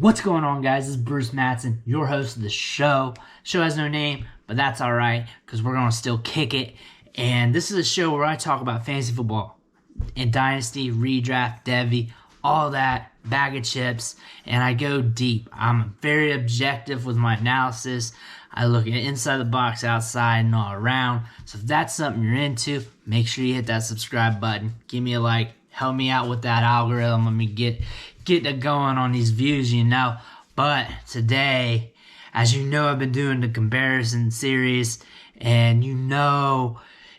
What's going on, guys? This is Bruce Matson, your host of the show. Show has no name, but that's all right because we're going to still kick it. And this is a show where I talk about fantasy football and Dynasty, redraft, Devy, all that, bag of chips, and I go deep. I'm very objective with my analysis. I look at inside the box, outside, and all around. So if that's something you're into, make sure you hit that subscribe button. Give me a like. Help me out with that algorithm. Let me get it going on these views, But today, as you know, I've been doing the comparison series, and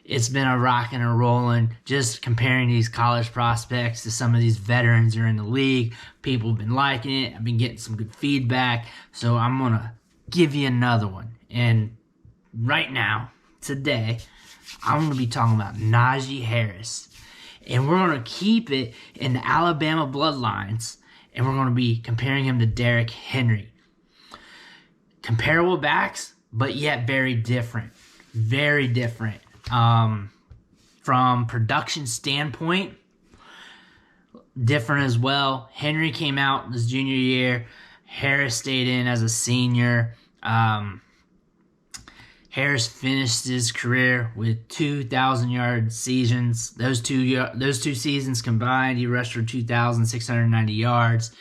it's been a rocking and rolling, just comparing these college prospects to some of these veterans that are in the league. People have been liking it. I've been getting some good feedback, so I'm going to give you another one. And right now, today, I'm going to be talking about Najee Harris. And we're going to keep it in the Alabama bloodlines, and we're going to be comparing him to Derrick Henry. Comparable backs, but yet very different. Very different. From production standpoint, different as well. Henry came out his junior year. Harris stayed in as a senior. Harris finished his career with 2,000-yard seasons. Those two seasons combined, he rushed for 2,690 yards.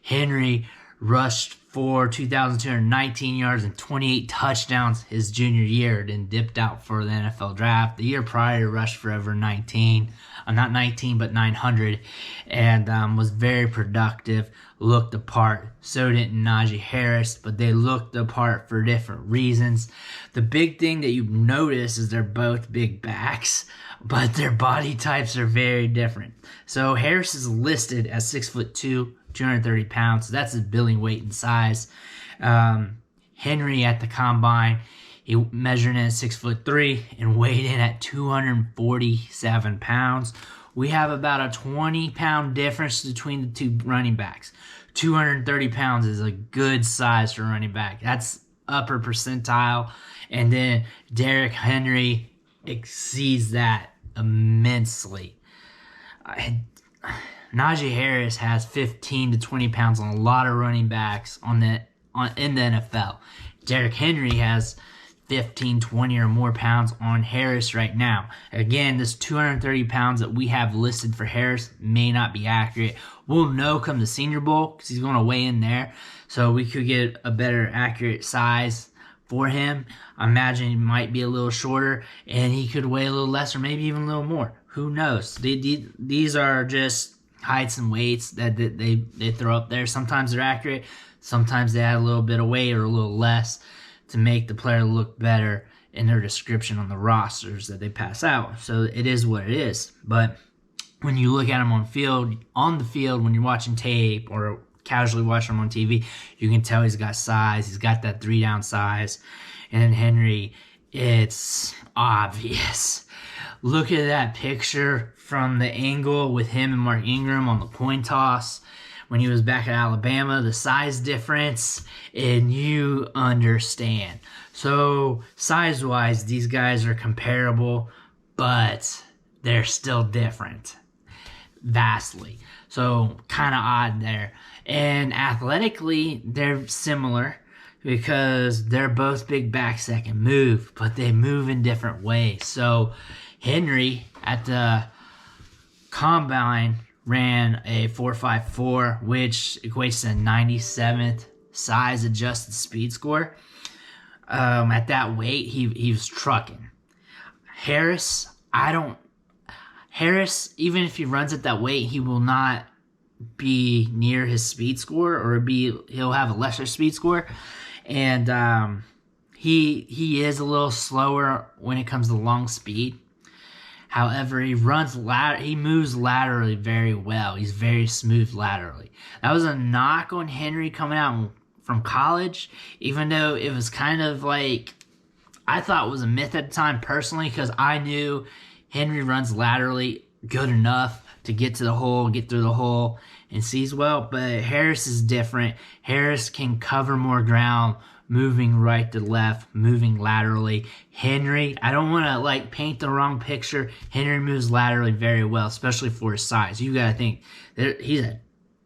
Henry rushed for 2,219 yards and 28 touchdowns his junior year, then dipped out for the NFL draft. The year prior, he rushed for over 900, and was very productive, looked the part. So didn't Najee Harris, but they looked the part for different reasons. The big thing that you notice is they're both big backs, but their body types are very different. So Harris is listed as 6'2", 230 pounds. So that's his billing weight and size. Henry at the combine, he measured in at 6'3" and weighed in at 247 pounds. We have about a 20-pound difference between the two running backs. 230 pounds is a good size for a running back. That's upper percentile. And then Derrick Henry exceeds that immensely. Najee Harris has 15 to 20 pounds on a lot of running backs in the NFL. Derrick Henry has 15, 20 or more pounds on Harris right now. Again, this 230 pounds that we have listed for Harris may not be accurate. We'll know come the Senior Bowl because he's going to weigh in there. So we could get a better accurate size for him. I imagine he might be a little shorter and he could weigh a little less or maybe even a little more. Who knows? These are just heights and weights that they throw up there. Sometimes they're accurate. Sometimes they add a little bit of weight or a little less to make the player look better in their description on the rosters that they pass out. So it is what it is. But when you look at him on the field, when you're watching tape or casually watching him on TV, you can tell he's got size. He's got that 3-down size. And in Henry, it's obvious. Look at that picture from the angle with him and Mark Ingram on the coin toss when he was back at Alabama, the size difference, and you understand. So size-wise, these guys are comparable, but they're still different vastly. So kind of odd there. And athletically, they're similar because they're both big backs that can move, but they move in different ways. So Henry at the combine ran a 4.54, which equates to a 97th size adjusted speed score. At that weight, he was trucking. Harris, even if he runs at that weight, he will not be near his speed score, or he'll have a lesser speed score. And he is a little slower when it comes to long speed. However, he moves laterally very well. He's very smooth laterally. That was a knock on Henry coming out from college, even though it was kind of like, I thought it was a myth at the time personally, because I knew Henry runs laterally good enough to get to the hole, get through the hole, and sees well. But Harris is different. Harris can cover more ground, moving right to left, moving laterally. Henry, I don't want to paint the wrong picture. Henry moves laterally very well, especially for his size. You got to think that he's a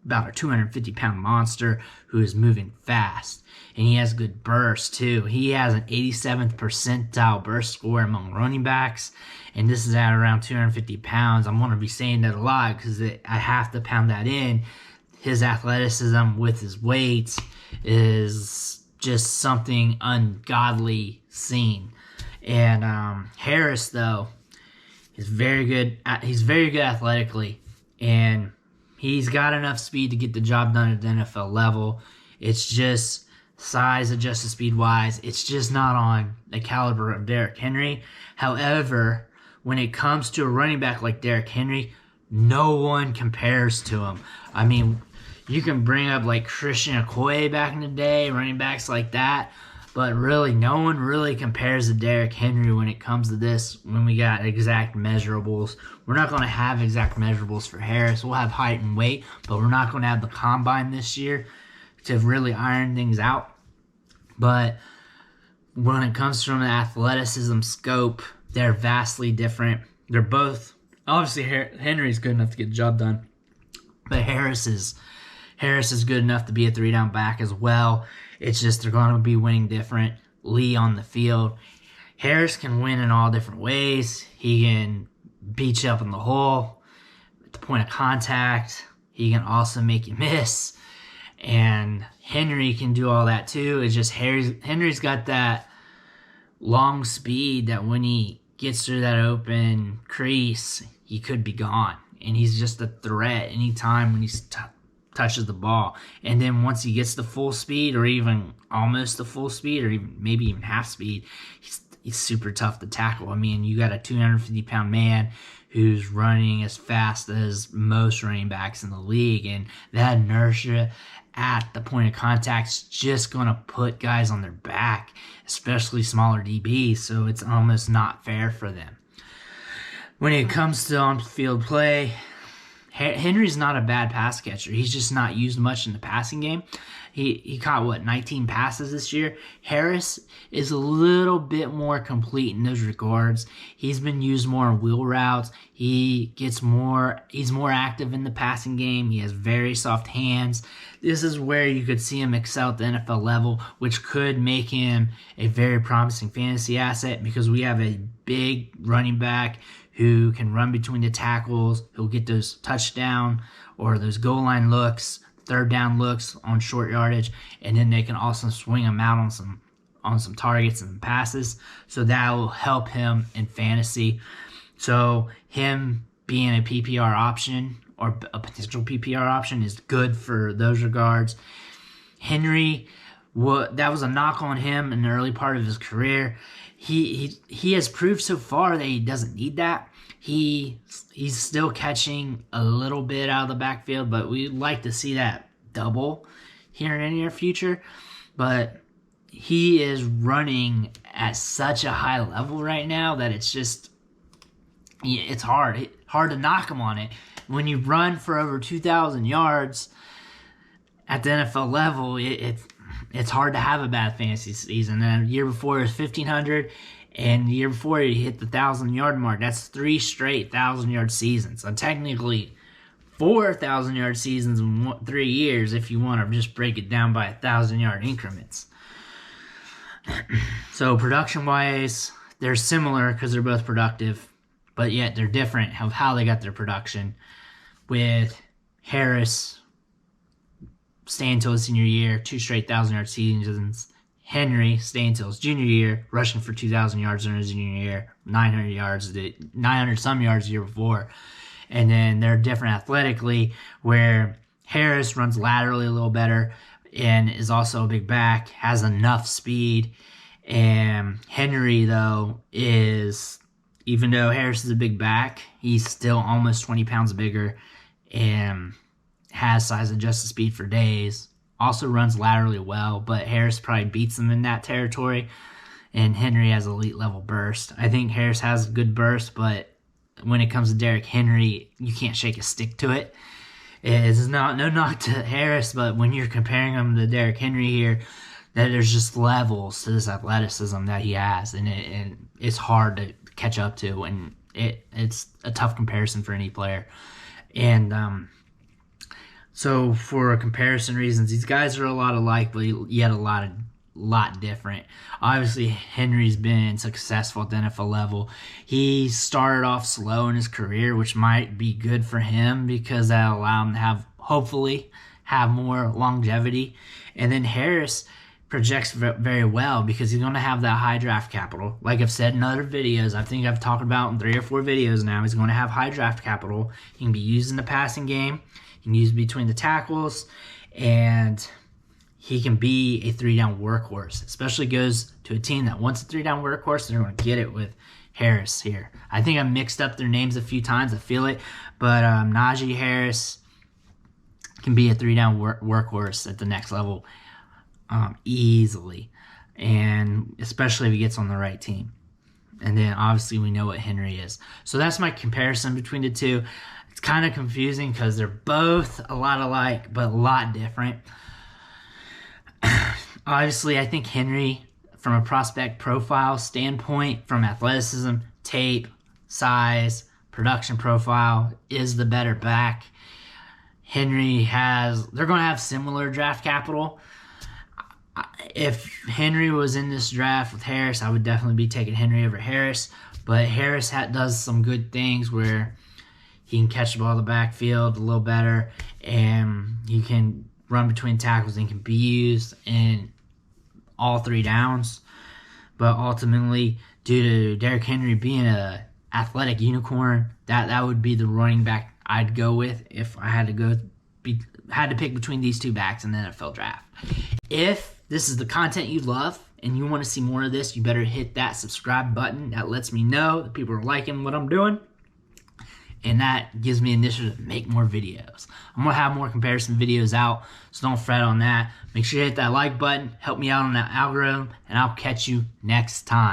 about a 250-pound monster who is moving fast. And he has good burst, too. He has an 87th percentile burst score among running backs. And this is at around 250 pounds. I'm going to be saying that a lot because I have to pound that in. His athleticism with his weight is just something ungodly seen. And Harris, though, is very good. He's very good athletically. And he's got enough speed to get the job done at the NFL level. It's just size adjusted speed-wise. It's just not on the caliber of Derrick Henry. However, when it comes to a running back like Derrick Henry, no one compares to him. I mean, you can bring up like Christian Okoye back in the day, running backs like that, but really no one really compares to Derrick Henry when it comes to this, when we got exact measurables. We're not going to have exact measurables for Harris. We'll have height and weight, but we're not going to have the combine this year to really iron things out. But when it comes from the athleticism scope, they're vastly different. They're both, obviously Henry's good enough to get the job done, but Harris is good enough to be a 3-down back as well. It's just they're going to be winning differently on the field. Harris can win in all different ways. He can beat you up in the hole at the point of contact. He can also make you miss. And Henry can do all that too. It's just Henry's got that long speed that when he gets through that open crease, he could be gone. And he's just a threat anytime when he touches the ball. And then once he gets to full speed, or even almost to full speed, or even maybe even half speed, he's super tough to tackle. I mean, you got a 250-pound man who's running as fast as most running backs in the league, and that inertia at the point of contact is just going to put guys on their back, especially smaller DBs, so it's almost not fair for them. When it comes to on-field play, Henry's not a bad pass catcher. He's just not used much in the passing game. He caught, 19 passes this year? Harris is a little bit more complete in those regards. He's been used more in wheel routes. He's more active in the passing game. He has very soft hands. This is where you could see him excel at the NFL level, which could make him a very promising fantasy asset because we have a big running back who can run between the tackles. He'll get those touchdown or those goal line looks, third down looks on short yardage, and then they can also swing him out on some targets and passes. So that will help him in fantasy. So him being a PPR option or a potential PPR option is good for those regards. Henry, that was a knock on him in the early part of his career. He has proved so far that he doesn't need that. He's still catching a little bit out of the backfield, but we'd like to see that double here in the near future. But he is running at such a high level right now that it's just, it's hard to knock him on it. When you run for over 2,000 yards at the NFL level, it's hard to have a bad fantasy season. And the year before it was 1,500, and the year before he hit the 1,000-yard mark. That's 3 straight 1,000-yard seasons. So technically 4 1,000-yard seasons in 3 years if you want to just break it down by 1,000-yard increments. So production-wise, they're similar because they're both productive, but yet they're different of how they got their production. With Harris staying until his senior year, 2 straight 1,000-yard seasons. Henry staying until his junior year, rushing for 2,000 yards in his junior year, 900 some yards the year before. And then they're different athletically, where Harris runs laterally a little better and is also a big back, has enough speed. And Henry, though, even though Harris is a big back, he's still almost 20 pounds bigger and has size-adjusted speed for days. Also runs laterally well, but Harris probably beats him in that territory. And Henry has elite-level burst. I think Harris has a good burst, but when it comes to Derrick Henry, you can't shake a stick to it. It's no knock to Harris, but when you're comparing him to Derrick Henry here, that there's just levels to this athleticism that he has, and it's hard to catch up to, and it's a tough comparison for any player. And So for comparison reasons, these guys are a lot alike, but yet a lot different. Obviously, Henry's been successful at the NFL level. He started off slow in his career, which might be good for him because that'll allow him to hopefully have more longevity. And then Harris projects very well because he's going to have that high draft capital. Like I've said in other videos, I think I've talked about in 3 or 4 videos now, he's going to have high draft capital. He can be used in the passing game. He can use between the tackles, and he can be a 3-down workhorse. Especially goes to a team that wants a 3-down workhorse, they're going to get it with Harris here. I think I mixed up their names a few times. I feel it, but Najee Harris can be a 3-down workhorse at the next level easily, and especially if he gets on the right team. And then obviously we know what Henry is. So that's my comparison between the two. It's kind of confusing because they're both a lot alike, but a lot different. Obviously, I think Henry, from a prospect profile standpoint, from athleticism, tape, size, production profile, is the better back. They're going to have similar draft capital. If Henry was in this draft with Harris, I would definitely be taking Henry over Harris. But Harris does some good things where he can catch the ball in the backfield a little better, and he can run between tackles and can be used in all 3 downs. But ultimately, due to Derrick Henry being an athletic unicorn, that would be the running back I'd go with if I had to pick between these 2 backs in the NFL draft. If this is the content you love and you want to see more of this, you better hit that subscribe button. That lets me know that people are liking what I'm doing, and that gives me initiative to make more videos. I'm going to have more comparison videos out, so don't fret on that. Make sure you hit that like button, help me out on that algorithm, and I'll catch you next time.